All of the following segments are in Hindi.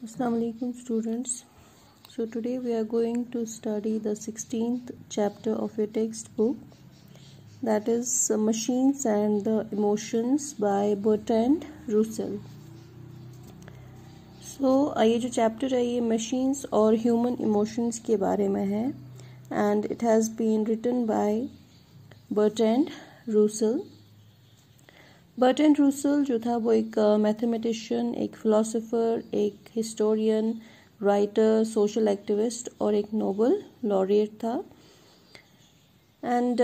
Assalamu alaikum students. So today we are going to study the 16th chapter of your textbook, that is Machines and the Emotions by Bertrand Russell. So ये जो chapter है ये machines और human emotions के बारे में है and it has been written by Bertrand Russell. Bertrand रूसल जो था वो एक मैथमेटिशियन, एक फिलोसोफर, एक हिस्टोरियन, राइटर, सोशल एक्टिविस्ट और एक नोबेल लॉरिएट था. And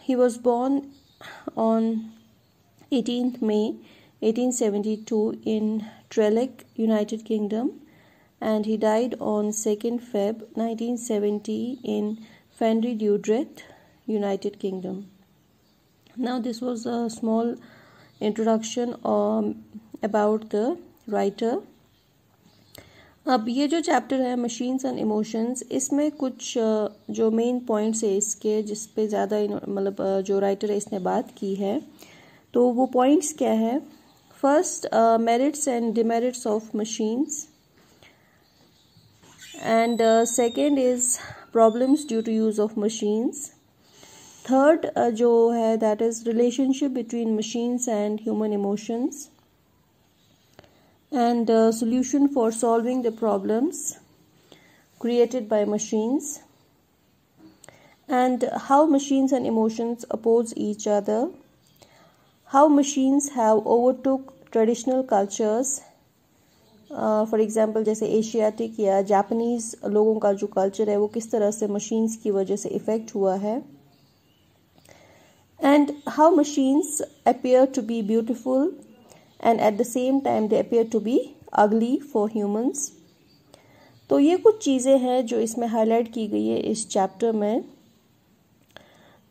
he was born on 18th May 1872 in Trelec, United Kingdom, and he died on 2nd Feb 1970 in Fenry-Dudret, United Kingdom. Now this was a small introduction about the writer. अब ये जो चैप्टर है मशीन्स एंड इमोशंस, इसमें कुछ जो मेन पॉइंट्स है इसके जिस पे ज़्यादा मतलब जो राइटर है इसने बात की है, तो वो पॉइंट्स क्या है. First, merits and demerits of machines, and second is problems due to use of machines. Third जो है that is relationship between machines and human emotions, and solution for solving the problems created by machines, and how machines and emotions oppose each other, how machines have overtook traditional cultures. For example जैसे एशियाटिक या जापानीज लोगों का जो कल्चर है वो किस तरह से मशीन्स की वजह से इफेक्ट हुआ है, and how machines appear to be beautiful and at the same time they appear to be ugly for humans. तो ये कुछ चीज़ें हैं जो इसमें हाईलाइट की गई है इस चैप्टर में.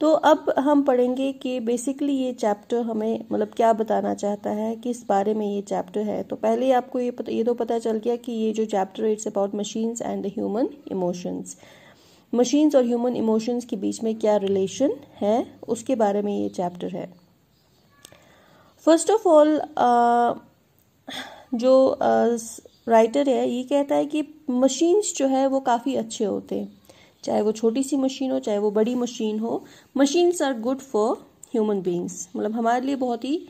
तो अब हम पढ़ेंगे कि बेसिकली ये चैप्टर हमें मतलब क्या बताना चाहता है, किस बारे में ये चैप्टर है. तो पहले आपको ये तो पता चल गया कि ये जो चैप्टर है it's about machines and the human emotions. Machines और ह्यूमन इमोशंस के बीच में क्या रिलेशन है उसके बारे में ये चैप्टर है. फर्स्ट ऑफ ऑल जो राइटर है ये कहता है कि मशीन्स जो है वो काफ़ी अच्छे होते हैं, चाहे वो छोटी सी मशीन हो चाहे वो बड़ी मशीन हो. Machines are good for human beings, मतलब हमारे लिए बहुत ही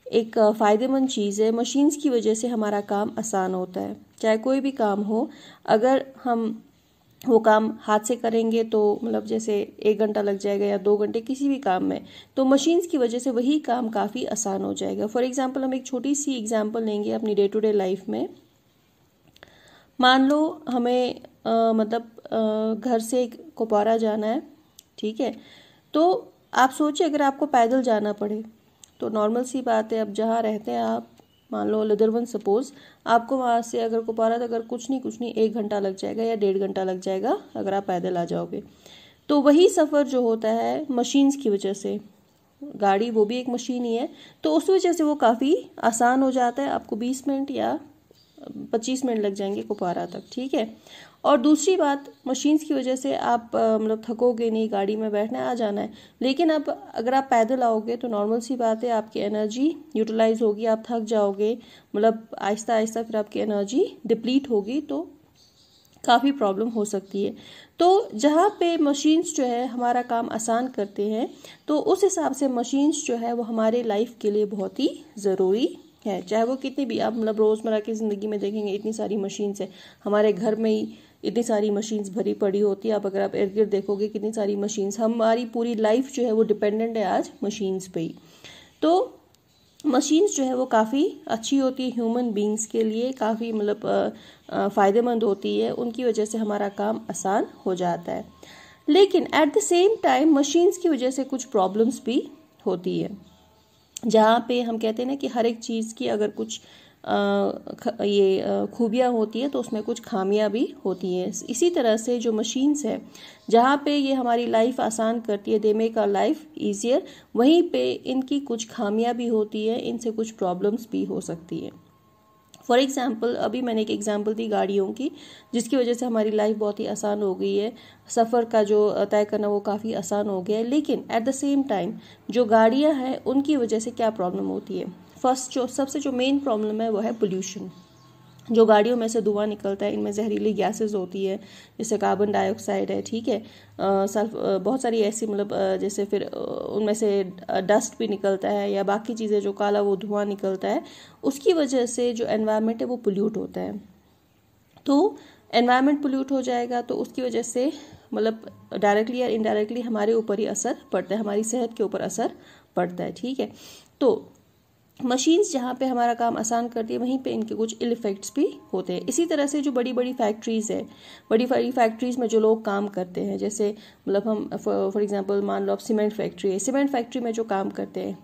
एक फ़ायदेमंद चीज़ है. मशीन्स की वजह से हमारा काम आसान होता है. चाहे कोई भी काम हो, अगर हम वो काम हाथ से करेंगे तो मतलब जैसे 1 घंटा लग जाएगा या 2 घंटे किसी भी काम में, तो मशीन्स की वजह से वही काम काफ़ी आसान हो जाएगा. फॉर एग्जांपल हम एक छोटी सी एग्जांपल लेंगे अपनी डे टू डे लाइफ में. मान लो हमें मतलब घर से एक कुपवारा जाना है, ठीक है. तो आप सोचिए अगर आपको पैदल जाना पड़े तो नॉर्मल सी बात है, अब जहाँ रहते हैं आप, मान लो लदरवन सपोज, आपको वहाँ से अगर कुपवारा अगर कुछ नहीं 1 घंटा लग जाएगा या 1.5 घंटा लग जाएगा अगर आप पैदल आ जाओगे. तो वही सफ़र जो होता है मशीन्स की वजह से, गाड़ी वो भी एक मशीन ही है, तो उस वजह से वो काफ़ी आसान हो जाता है. आपको 20 मिनट या 25 मिनट लग जाएंगे कुपवारा तक, ठीक है. और दूसरी बात, मशीन्स की वजह से आप मतलब थकोगे नहीं, गाड़ी में बैठना है आ जाना है. लेकिन अब अगर आप पैदल आओगे तो नॉर्मल सी बात है आपकी एनर्जी यूटिलाइज होगी, आप थक जाओगे, मतलब आहिस्ता आहिस्ता फिर आपकी एनर्जी डिप्लीट होगी, तो काफ़ी प्रॉब्लम हो सकती है. तो जहाँ पे मशीन्स जो है हमारा काम आसान करते हैं, तो उस हिसाब से मशीन्स जो है वो हमारे लाइफ के लिए बहुत ही ज़रूरी है. चाहे वो कितनी भी आप मतलब रोज़मर्रा की ज़िंदगी में देखेंगे इतनी सारी मशीन्स है, हमारे घर में ही इतनी सारी मशीन्स भरी पड़ी होती है. आप अगर आप इर्द गिर्द देखोगे कितनी सारी मशीन्स, हमारी पूरी लाइफ जो है वो डिपेंडेंट है आज मशीन्स पे ही. तो मशीन्स जो है वो काफ़ी अच्छी होती है ह्यूमन बींग्स के लिए, काफ़ी मतलब फ़ायदेमंद होती है, उनकी वजह से हमारा काम आसान हो जाता है. लेकिन eight the same time machines की वजह से कुछ प्रॉब्लम्स भी होती है, जहाँ पे हम कहते हैं ना कि हर एक चीज़ की अगर कुछ ये खूबियाँ होती है तो उसमें कुछ खामियाँ भी होती हैं. इसी तरह से जो मशीन्स है जहाँ पे ये हमारी लाइफ आसान करती है, they make our life easier, वहीं पे इनकी कुछ खामियाँ भी होती है, इनसे कुछ प्रॉब्लम्स भी हो सकती है. फॉर एग्जाम्पल अभी मैंने एक एग्जाम्पल दी गाड़ियों की, जिसकी वजह से हमारी लाइफ बहुत ही आसान हो गई है, सफ़र का जो तय करना वो काफ़ी आसान हो गया है. लेकिन एट द सेम टाइम जो गाड़ियाँ हैं उनकी वजह से क्या प्रॉब्लम होती है. फर्स्ट जो सबसे जो मेन प्रॉब्लम है वो है पोल्यूशन. जो गाड़ियों में से धुआं निकलता है, इनमें जहरीली गैसेस होती है, जैसे कार्बन डाइऑक्साइड है, ठीक है, बहुत सारी ऐसी मतलब जैसे फिर उनमें से डस्ट भी निकलता है या बाकी चीज़ें जो काला वो धुआं निकलता है, उसकी वजह से जो एनवायरनमेंट है वो पोल्यूट होता है। तो एनवायरनमेंट पोल्यूट हो जाएगा तो उसकी वजह से मतलब डायरेक्टली या इनडायरेक्टली हमारे ऊपर ही असर पड़ता है, हमारी सेहत के ऊपर असर पड़ता है, ठीक है। तो मशीन्स जहाँ पे हमारा काम आसान करती है वहीं पे इनके कुछ इल इफेक्ट्स भी होते हैं। इसी तरह से जो बड़ी बड़ी फैक्ट्रीज़ है, बड़ी बड़ी फैक्ट्रीज़ में जो लोग काम करते हैं, जैसे मतलब हम फॉर एग्जांपल मान लो आप सीमेंट फैक्ट्री है, सीमेंट फैक्ट्री में जो काम करते हैं,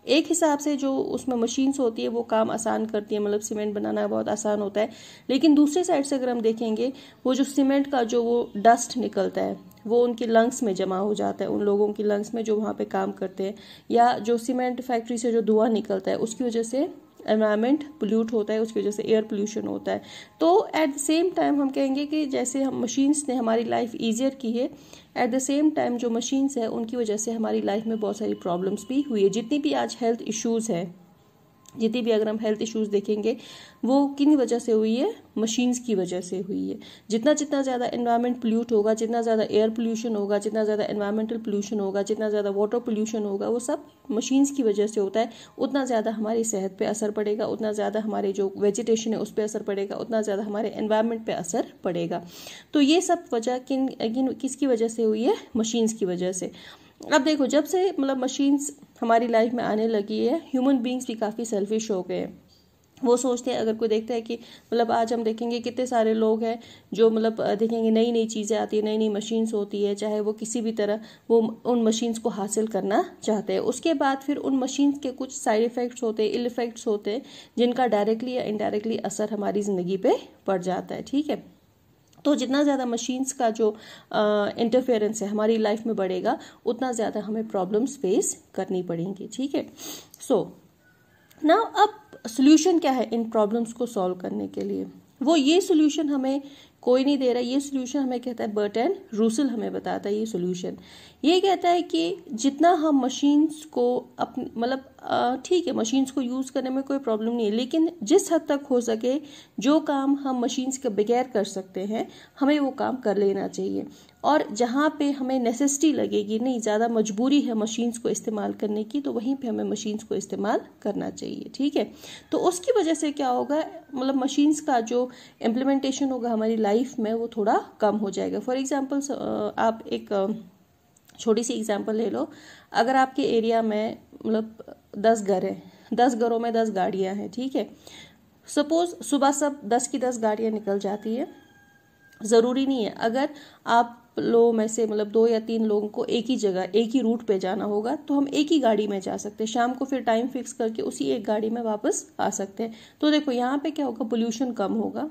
एक हिसाब से जो उसमें मशीन्स होती है वो काम आसान करती है, मतलब सीमेंट बनाना बहुत आसान होता है। लेकिन दूसरे साइड से अगर हम देखेंगे, वो जो सीमेंट का जो वो डस्ट निकलता है वो उनकी लंग्स में जमा हो जाता है, उन लोगों की लंग्स में जो वहाँ पे काम करते हैं, या जो सीमेंट फैक्ट्री से जो धुआं निकलता है उसकी वजह से एनवायरनमेंट पोल्यूट होता है, उसकी वजह से एयर पोल्यूशन होता है। तो एट द सेम टाइम हम कहेंगे कि जैसे हम मशीन्स ने हमारी लाइफ ईजियर की है, एट द सेम टाइम जो मशीन्स है उनकी वजह से हमारी लाइफ में बहुत सारी प्रॉब्लम्स भी हुई है। जितनी भी आज हेल्थ इश्यूज़ है, जितनी भी अगर हम हेल्थ इश्यूज़ देखेंगे वो किन वजह से हुई है, मशीन्स की वजह से हुई है। जितना ज़्यादा एनवायरनमेंट पोल्यूट होगा, जितना ज़्यादा एयर पोल्यूशन होगा, जितना ज़्यादा एनवायरमेंटल पोल्यूशन होगा, जितना ज़्यादा वाटर पोल्यूशन होगा, वो सब मशीन्स की वजह से होता है। उतना ज़्यादा हमारी सेहत पे असर पड़ेगा, उतना ज़्यादा हमारे जो वेजिटेशन है उस पर असर पड़ेगा, उतना ज़्यादा हमारे एनवायरनमेंट पे असर पड़ेगा। तो ये सब वजह किसकी वजह से हुई है, मशीन्स की वजह से। अब देखो, जब से मतलब मशीन्स हमारी लाइफ में आने लगी है, ह्यूमन बींग्स भी काफ़ी सेल्फिश हो गए हैं। वो सोचते हैं, अगर कोई देखता है कि मतलब आज हम देखेंगे कितने सारे लोग हैं जो मतलब देखेंगे नई नई चीज़ें आती है, नई नई मशीन्स होती है, चाहे वो किसी भी तरह वो उन मशीन्स को हासिल करना चाहते हैं। उसके बाद फिर उन मशीन्स के कुछ साइड इफ़ेक्ट्स होते हैं, इल इफ़ेक्ट्स होते हैं, जिनका डायरेक्टली या इनडायरेक्टली असर हमारी ज़िंदगी पे पड़ जाता है, ठीक है। तो जितना ज़्यादा मशीन्स का जो इंटरफेरेंस है हमारी लाइफ में बढ़ेगा, उतना ज़्यादा हमें प्रॉब्लम्स फेस करनी पड़ेंगी, ठीक है। सो नाउ अब सोल्यूशन क्या है इन प्रॉब्लम्स को सॉल्व करने के लिए? वो ये सोल्यूशन हमें कोई नहीं दे रहा, ये सोल्यूशन हमें कहता है बर्टन रूसल हमें बताता है ये सोल्यूशन। ये कहता है कि जितना हम मशीन्स को मतलब ठीक है, मशीन्स को यूज़ करने में कोई प्रॉब्लम नहीं है, लेकिन जिस हद तक हो सके जो काम हम मशीन्स के बगैर कर सकते हैं हमें वो काम कर लेना चाहिए। और जहाँ पे हमें नेसेसिटी लगेगी, नहीं ज़्यादा मजबूरी है मशीन्स को इस्तेमाल करने की, तो वहीं पे हमें मशीन्स को इस्तेमाल करना चाहिए, ठीक है। तो उसकी वजह से क्या होगा, मतलब मशीन्स का जो इम्प्लीमेंटेशन होगा हमारी लाइफ में वो थोड़ा कम हो जाएगा। फॉर एग्जांपल आप एक छोटी सी एग्जांपल ले लो। अगर आपके एरिया में मतलब 10 घर हैं, 10 घरों में 10 गाड़ियां हैं, ठीक है। सपोज सुबह सब 10 की 10 गाड़ियां निकल जाती है। ज़रूरी नहीं है अगर आप लोगों में से मतलब 2 या 3 लोगों को एक ही जगह एक ही रूट पे जाना होगा तो हम एक ही गाड़ी में जा सकते हैं, शाम को फिर टाइम फिक्स करके उसी एक गाड़ी में वापस आ सकते हैं। तो देखो यहाँ पे क्या होगा, पोल्यूशन कम होगा,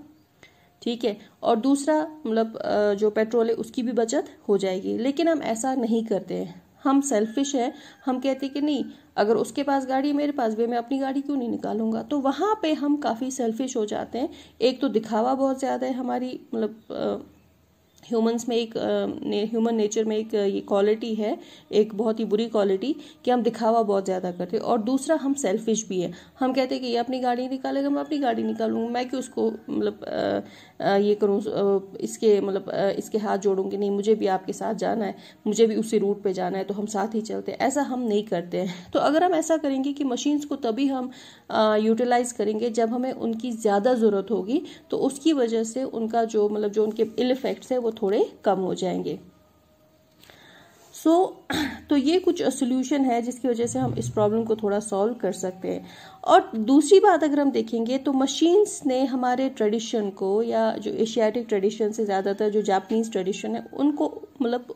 ठीक है। और दूसरा मतलब जो पेट्रोल है उसकी भी बचत हो जाएगी। लेकिन हम ऐसा नहीं करते हैं, हम सेल्फिश है, हम कहते हैं कि नहीं अगर उसके पास गाड़ी है मेरे पास भी, मैं अपनी गाड़ी क्यों नहीं निकालूंगा। तो वहाँ पे हम काफ़ी सेल्फिश हो जाते हैं। एक तो दिखावा बहुत ज़्यादा है हमारी मतलब ह्यूमंस में, एक ह्यूमन नेचर में एक ये क्वालिटी है, एक बहुत ही बुरी क्वालिटी कि हम दिखावा बहुत ज़्यादा करते हैं। और दूसरा हम सेल्फिश भी है, हम कहते हैं कि ये अपनी गाड़ी निकालेगा मैं अपनी गाड़ी निकालूंगा, मैं क्यों उसको मतलब ये करूँ, इसके मतलब इसके हाथ जोड़ूंगी, नहीं मुझे भी आपके साथ जाना है, मुझे भी उसी रूट पे जाना है, तो हम साथ ही चलते हैं। ऐसा हम नहीं करते हैं। तो अगर हम ऐसा करेंगे कि मशीन्स को तभी हम यूटिलाइज करेंगे जब हमें उनकी ज़्यादा ज़रूरत होगी, तो उसकी वजह से उनका जो मतलब जो उनके इल इफेक्ट्स है वो थोड़े कम हो जाएंगे। तो ये कुछ सोल्यूशन है जिसकी वजह से हम इस प्रॉब्लम को थोड़ा सॉल्व कर सकते हैं। और दूसरी बात अगर हम देखेंगे तो मशीन्स ने हमारे ट्रेडिशन को, या जो एशियाटिक ट्रेडिशन से ज़्यादातर जो जापानीज ट्रेडिशन है उनको मतलब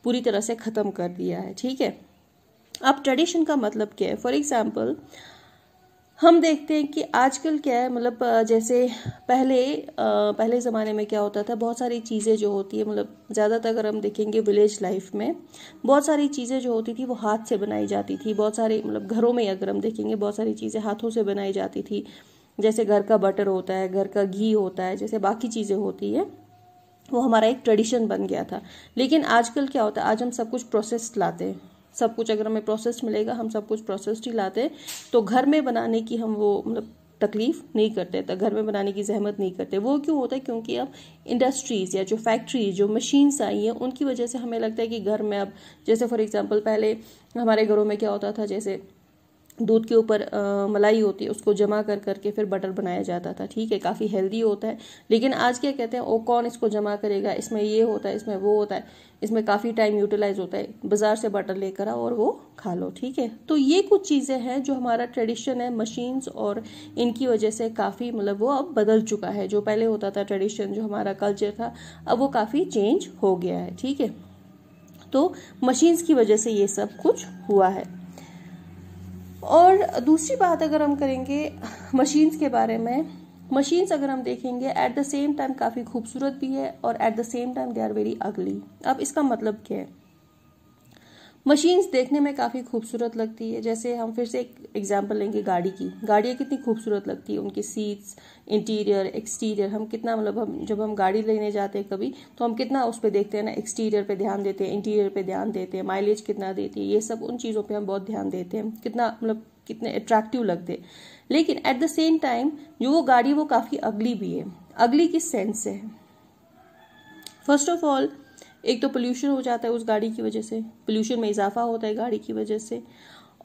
पूरी तरह से ख़त्म कर दिया है, ठीक है। अब ट्रेडिशन का मतलब क्या है? फॉर एग्जाम्पल हम देखते हैं कि आजकल क्या है, मतलब जैसे पहले ज़माने में क्या होता था, बहुत सारी चीज़ें जो होती है मतलब ज़्यादातर अगर हम देखेंगे विलेज लाइफ में बहुत सारी चीज़ें जो होती थी वो हाथ से बनाई जाती थी। बहुत सारे मतलब घरों में अगर हम देखेंगे बहुत सारी चीज़ें हाथों से बनाई जाती थी। जैसे घर का बटर होता है, घर का घी होता है, जैसे बाकी चीज़ें होती है, वो हमारा एक ट्रेडिशन बन गया था। लेकिन आजकल क्या होता है, आज हम सब कुछ प्रोसेस्ड लाते हैं। सब कुछ अगर हमें प्रोसेस्ड मिलेगा, हम सब कुछ प्रोसेस्ड ही लाते हैं। तो घर में बनाने की हम वो मतलब तकलीफ नहीं करते, तो घर में बनाने की जहमत नहीं करते। वो क्यों होता है? क्योंकि अब इंडस्ट्रीज या जो फैक्ट्रीज, जो मशीन्स आई हैं, उनकी वजह से हमें लगता है कि घर में अब, जैसे फॉर एग्जांपल पहले हमारे घरों में क्या होता था, जैसे दूध के ऊपर मलाई होती है, उसको जमा कर करके फिर बटर बनाया जाता था, ठीक है, काफ़ी हेल्दी होता है। लेकिन आज क्या कहते हैं, ओ कौन इसको जमा करेगा, इसमें ये होता है, इसमें वो होता है, इसमें काफ़ी टाइम यूटिलाइज होता है, बाजार से बटर लेकर आओ और वो खा लो, ठीक है। तो ये कुछ चीज़ें हैं जो हमारा ट्रेडिशन है, मशीन्स और इनकी वजह से काफ़ी मतलब वो अब बदल चुका है। जो पहले होता था ट्रेडिशन, जो हमारा कल्चर था, अब वो काफ़ी चेंज हो गया है, ठीक है। तो मशीन्स की वजह से ये सब कुछ हुआ है। और दूसरी बात अगर हम करेंगे मशीन्स के बारे में, मशीन्स अगर हम देखेंगे एट द सेम टाइम काफ़ी खूबसूरत भी है और at the same time they are very ugly. अब इसका मतलब क्या है? मशीन्स देखने में काफ़ी खूबसूरत लगती है। जैसे हम फिर से एक एग्जांपल लेंगे गाड़ी की। गाड़ियाँ कितनी खूबसूरत लगती है, उनकी सीट्स, इंटीरियर, एक्सटीरियर, हम कितना मतलब हम जब हम गाड़ी लेने जाते हैं कभी, तो हम कितना उस पर देखते हैं ना, एक्सटीरियर पे ध्यान देते हैं, इंटीरियर पे ध्यान देते हैं, माइलेज कितना देती है, ये सब उन चीज़ों पर हम बहुत ध्यान देते हैं, कितना मतलब कितने अट्रैक्टिव लगते हैं। लेकिन एट द सेम टाइम जो वो गाड़ी वो काफ़ी अगली भी है। अगली किस सेंस से है? फर्स्ट ऑफ ऑल, एक तो पोल्यूशन हो जाता है उस गाड़ी की वजह से, पोल्यूशन में इजाफा होता है गाड़ी की वजह से।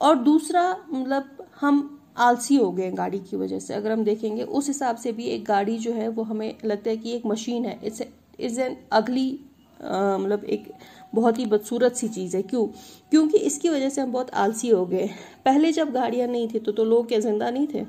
और दूसरा मतलब हम आलसी हो गए गाड़ी की वजह से। अगर हम देखेंगे उस हिसाब से भी एक गाड़ी जो है वो हमें लगता है कि एक मशीन है, इट्स एन अगली, मतलब एक बहुत ही बदसूरत सी चीज़ है। क्यों? क्योंकि इसकी वजह से हम बहुत आलसी हो गए। पहले जब गाड़ियाँ नहीं थी तो लोग क्या जिंदा नहीं थे?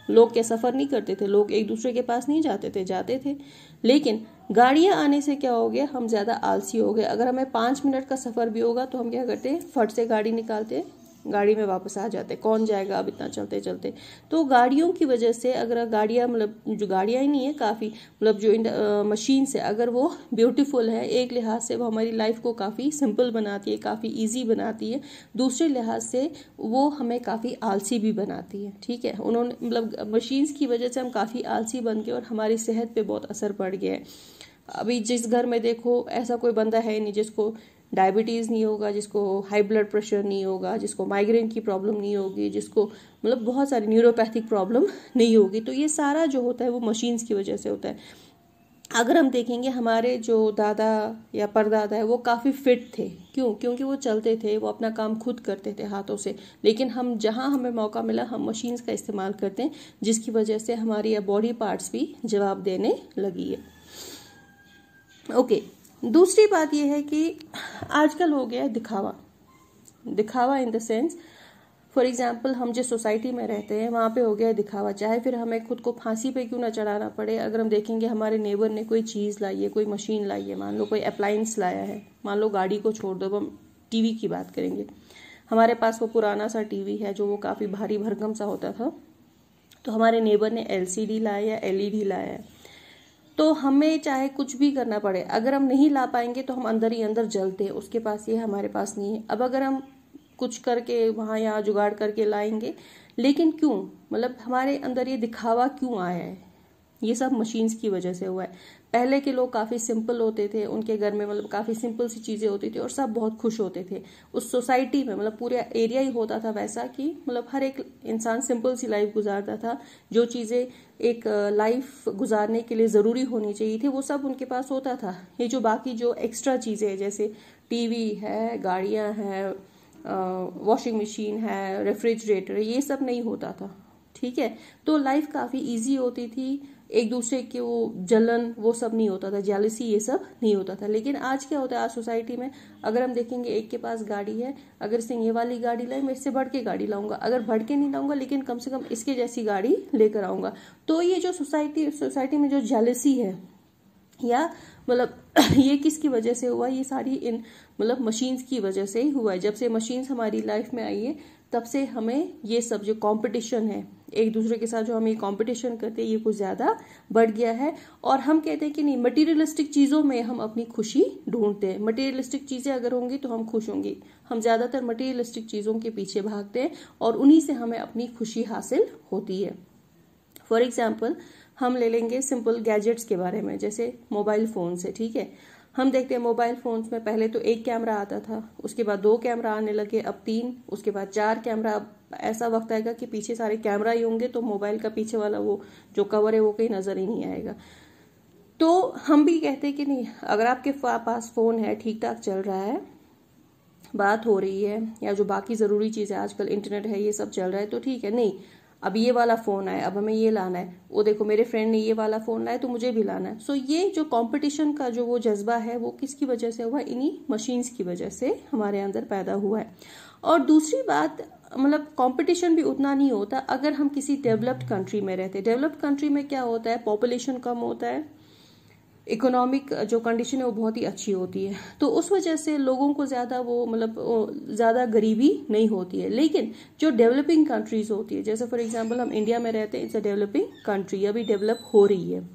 लोग क्या सफ़र नहीं करते थे? लोग एक दूसरे के पास नहीं जाते थे? जाते थे। लेकिन गाड़ियाँ आने से क्या हो गया, हम ज़्यादा आलसी हो गए। अगर हमें 5 मिनट का सफ़र भी होगा तो हम क्या करते हैं, फट से गाड़ी निकालते, गाड़ी में वापस आ जाते। कौन जाएगा अब इतना चलते चलते? तो गाड़ियों की वजह से, अगर गाड़ियाँ मतलब जो गाड़ियाँ ही नहीं है, काफ़ी मतलब जो मशीन्स है, अगर वो ब्यूटीफुल है, एक लिहाज से वो हमारी लाइफ को काफ़ी सिंपल बनाती है, काफ़ी ईजी बनाती है, दूसरे लिहाज से वो हमें काफ़ी आलसी भी बनाती है, ठीक है। उन्होंने मतलब मशीन्स की वजह से हम काफ़ी आलसी बन गए और हमारी सेहत पे बहुत असर पड़ गया है। अभी जिस घर में देखो, ऐसा कोई बंदा है नहीं जिसको डायबिटीज़ नहीं होगा, जिसको हाई ब्लड प्रेशर नहीं होगा, जिसको माइग्रेन की प्रॉब्लम नहीं होगी, जिसको मतलब बहुत सारी न्यूरोपैथिक प्रॉब्लम नहीं होगी। तो ये सारा जो होता है वो मशीन्स की वजह से होता है। अगर हम देखेंगे हमारे जो दादा या परदादा है वो काफ़ी फिट थे। क्यों? क्योंकि वो चलते थे, वो अपना काम खुद करते थे हाथों से। लेकिन हम जहाँ हमें मौका मिला हम मशीन्स का इस्तेमाल करते हैं, जिसकी वजह से हमारी बॉडी पार्ट्स भी जवाब देने लगी है। ओके, दूसरी बात यह है कि आजकल हो गया है दिखावा। दिखावा in the sense, for example हम जिस सोसाइटी में रहते हैं वहाँ पे हो गया है दिखावा, चाहे फिर हमें खुद को फांसी पे क्यों ना चढ़ाना पड़े। अगर हम देखेंगे हमारे नेबर ने कोई चीज़ लाई है, कोई मशीन लाई है, मान लो कोई अप्लायंस लाया है, मान लो गाड़ी को छोड़ दो, हम टीवी की बात करेंगे। हमारे पास वो पुराना सा टीवी है जो वो काफ़ी भारी भरकम सा होता था, तो हमारे नेबर ने LCD लाया या LED लाया है। तो हमें चाहे कुछ भी करना पड़े, अगर हम नहीं ला पाएंगे तो हम अंदर ही अंदर जलते हैं, उसके पास ये हमारे पास नहीं है। अब अगर हम कुछ करके वहाँ यहाँ जुगाड़ करके लाएंगे, लेकिन क्यों, मतलब हमारे अंदर ये दिखावा क्यों आया है? ये सब मशीन्स की वजह से हुआ है। पहले के लोग काफ़ी सिंपल होते थे, उनके घर में मतलब काफ़ी सिंपल सी चीज़ें होती थी और सब बहुत खुश होते थे। उस सोसाइटी में मतलब पूरा एरिया ही होता था वैसा कि मतलब हर एक इंसान सिंपल सी लाइफ गुजारता था। जो चीज़ें एक लाइफ गुजारने के लिए ज़रूरी होनी चाहिए थी वो सब उनके पास होता था। ये जो बाकी जो एक्स्ट्रा चीज़ें हैं, जैसे टीवी है, गाड़ियाँ हैं, वॉशिंग मशीन है, रेफ्रिजरेटर, ये सब नहीं होता था, ठीक है। तो लाइफ काफ़ी इजी होती थी, एक दूसरे के वो जलन वो सब नहीं होता था, जेलसी ये सब नहीं होता था। लेकिन आज क्या होता है, आज सोसाइटी में अगर हम देखेंगे एक के पास गाड़ी है, अगर इसने ये वाली गाड़ी लाई, मैं इससे बढ़ के गाड़ी लाऊंगा, अगर बढ़ के नहीं लाऊंगा लेकिन कम से कम इसके जैसी गाड़ी लेकर आऊंगा। तो ये जो सोसाइटी में जो जेलसी है, या मतलब ये किसकी वजह से हुआ? ये सारी इन मतलब मशीन्स की वजह से ही हुआ है। जब से मशीन्स हमारी लाइफ में आई है तब से हमें ये सब जो कंपटीशन है, एक दूसरे के साथ जो हम ये कंपटीशन करते हैं, ये कुछ ज़्यादा बढ़ गया है। और हम कहते हैं कि नहीं, मटेरियलिस्टिक चीज़ों में हम अपनी खुशी ढूंढते हैं। मटेरियलिस्टिक चीज़ें अगर होंगी तो हम खुश होंगे। हम ज़्यादातर मटेरियलिस्टिक चीज़ों के पीछे भागते हैं और उन्हीं से हमें अपनी खुशी हासिल होती है। फॉर एग्जाम्पल हम ले लेंगे सिंपल गैजेट्स के बारे में, जैसे मोबाइल फ़ोन से, ठीक है। हम देखते हैं मोबाइल फ़ोन्स में पहले तो एक कैमरा आता था, उसके बाद 2 कैमरा आने लगे, अब 3, उसके बाद 4 कैमरा, अब ऐसा वक्त आएगा कि पीछे सारे कैमरा ही होंगे, तो मोबाइल का पीछे वाला वो जो कवर है वो कहीं नजर ही नहीं आएगा। तो हम भी कहते हैं कि नहीं, अगर आपके पास फोन है, ठीक ठाक चल रहा है, बात हो रही है, या जो बाकी जरूरी चीजें आजकल इंटरनेट है ये सब चल रहा है, तो ठीक है। नहीं, अब ये वाला फोन आया, अब हमें ये लाना है, वो देखो मेरे फ्रेंड ने ये वाला फोन लाया तो मुझे भी लाना है। सो ये जो कंपटीशन का जो वो जज्बा है वो किसकी वजह से हुआ? इन्हीं मशीन्स की वजह से हमारे अंदर पैदा हुआ है। और दूसरी बात, मतलब कंपटीशन भी उतना नहीं होता अगर हम किसी डेवलप्ड कंट्री में रहते। डेवलप्ड कंट्री में क्या होता है? पॉपुलेशन कम होता है, इकोनॉमिक जो कंडीशन है वो बहुत ही अच्छी होती है, तो उस वजह से लोगों को ज्यादा वो मतलब ज्यादा गरीबी नहीं होती है। लेकिन जो डेवलपिंग कंट्रीज होती है, जैसे फॉर एग्जांपल हम इंडिया में रहते हैं, इट्स अ डेवलपिंग कंट्री, अभी डेवलप हो रही है,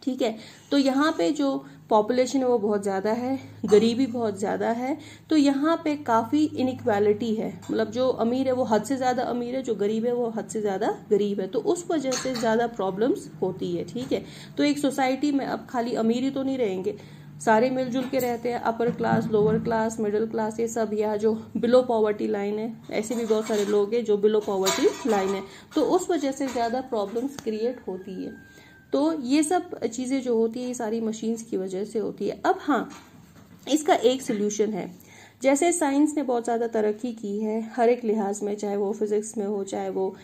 ठीक है। तो यहाँ पे जो पॉपुलेशन है वो बहुत ज्यादा है, गरीबी बहुत ज्यादा है, तो यहाँ पे काफी इनइक्वालिटी है, मतलब जो अमीर है वो हद से ज्यादा अमीर है, जो गरीब है वो हद से ज्यादा गरीब है, तो उस वजह से ज्यादा प्रॉब्लम्स होती है, ठीक है। तो एक सोसाइटी में अब खाली अमीर ही तो नहीं रहेंगे, सारे मिलजुल के रहते हैं, upper class, lower class, middle class, ये सब, या जो बिलो पॉवर्टी लाइन है, ऐसे भी बहुत सारे लोग हैं जो बिलो पॉवर्टी लाइन है, तो उस वजह से ज्यादा प्रॉब्लम्स क्रिएट होती है। तो ये सब चीजें जो होती है ये सारी मशीन्स की वजह से होती है। अब हाँ, इसका एक सोल्यूशन है। जैसे साइंस ने बहुत ज्यादा तरक्की की है हर एक लिहाज में, चाहे वो फिजिक्स में हो, चाहे वो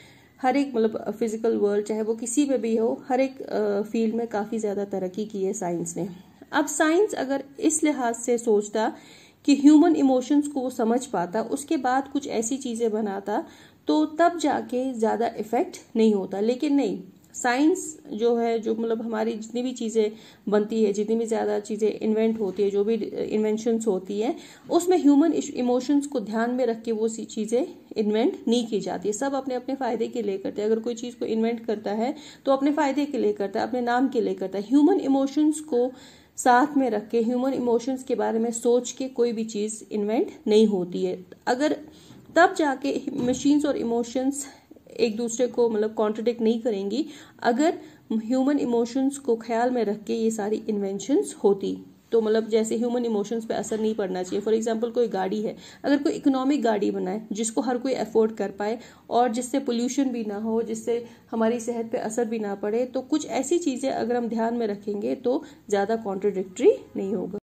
हर एक मतलब फिजिकल वर्ल्ड, चाहे वो किसी में भी हो, हर एक फील्ड में काफी ज्यादा तरक्की की है साइंस ने। अब साइंस अगर इस लिहाज से सोचता कि ह्यूमन इमोशंस को समझ पाता, उसके बाद कुछ ऐसी चीजें बनाता, तो तब जाके ज्यादा इफेक्ट नहीं होता। लेकिन नहीं, साइंस जो है, जो मतलब हमारी जितनी भी चीजें बनती है, जितनी भी ज्यादा चीजें इन्वेंट होती है, जो भी इन्वेंशंस होती है, उसमें ह्यूमन इमोशंस को ध्यान में रख के वो सी चीजें इन्वेंट नहीं की जाती। सब अपने अपने फायदे के लिए करते हैं। अगर कोई चीज को इन्वेंट करता है तो अपने फायदे के लिए करता है, अपने नाम के लिए करता है। ह्यूमन इमोशंस को साथ में रख के, ह्यूमन इमोशंस के बारे में सोच के कोई भी चीज इन्वेंट नहीं होती है। अगर तब जाके मशीन्स और इमोशंस एक दूसरे को मतलब कॉन्ट्रडिक्ट नहीं करेंगी, अगर ह्यूमन इमोशंस को ख्याल में रख के ये सारी इन्वेंशंस होती। तो मतलब जैसे ह्यूमन इमोशंस पे असर नहीं पड़ना चाहिए। फॉर एग्जांपल कोई गाड़ी है, अगर कोई इकोनॉमिक गाड़ी बनाए जिसको हर कोई अफोर्ड कर पाए और जिससे पोल्यूशन भी ना हो, जिससे हमारी सेहत पे असर भी ना पड़े, तो कुछ ऐसी चीजें अगर हम ध्यान में रखेंगे तो ज्यादा कॉन्ट्रडिक्टरी नहीं होगा।